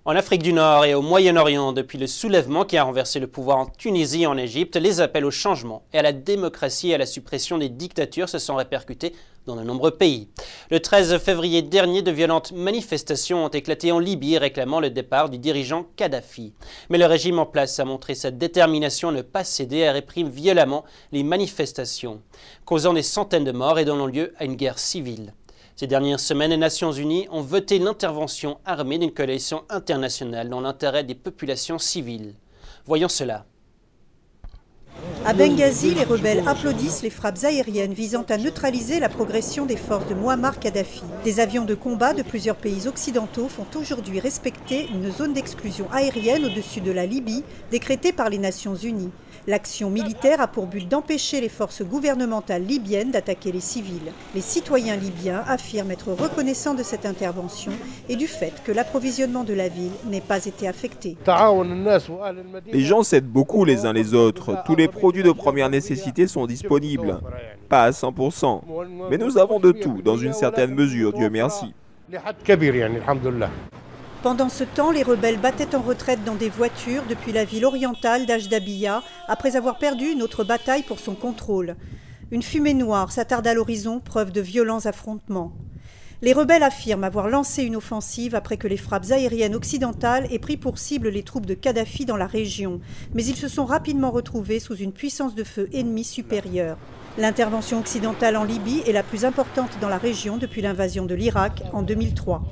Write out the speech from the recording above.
En Afrique du Nord et au Moyen-Orient, depuis le soulèvement qui a renversé le pouvoir en Tunisie et en Égypte, les appels au changement et à la démocratie et à la suppression des dictatures se sont répercutés dans de nombreux pays. Le 13 février dernier, de violentes manifestations ont éclaté en Libye réclamant le départ du dirigeant Kadhafi. Mais le régime en place a montré sa détermination à ne pas céder et réprime violemment les manifestations, causant des centaines de morts et donnant lieu à une guerre civile. Ces dernières semaines, les Nations Unies ont voté l'intervention armée d'une coalition internationale dans l'intérêt des populations civiles. Voyons cela. À Benghazi, les rebelles applaudissent les frappes aériennes visant à neutraliser la progression des forces de Mouammar Kadhafi. Des avions de combat de plusieurs pays occidentaux font aujourd'hui respecter une zone d'exclusion aérienne au-dessus de la Libye, décrétée par les Nations Unies. L'action militaire a pour but d'empêcher les forces gouvernementales libyennes d'attaquer les civils. Les citoyens libyens affirment être reconnaissants de cette intervention et du fait que l'approvisionnement de la ville n'ait pas été affecté. Les gens s'aident beaucoup les uns les autres. Tous les produits de première nécessité sont disponibles. Pas à 100%. Mais nous avons de tout, dans une certaine mesure, Dieu merci. Pendant ce temps, les rebelles battaient en retraite dans des voitures depuis la ville orientale d'Ajdabiya, après avoir perdu une autre bataille pour son contrôle. Une fumée noire s'attarde à l'horizon, preuve de violents affrontements. Les rebelles affirment avoir lancé une offensive après que les frappes aériennes occidentales aient pris pour cible les troupes de Kadhafi dans la région. Mais ils se sont rapidement retrouvés sous une puissance de feu ennemie supérieure. L'intervention occidentale en Libye est la plus importante dans la région depuis l'invasion de l'Irak en 2003.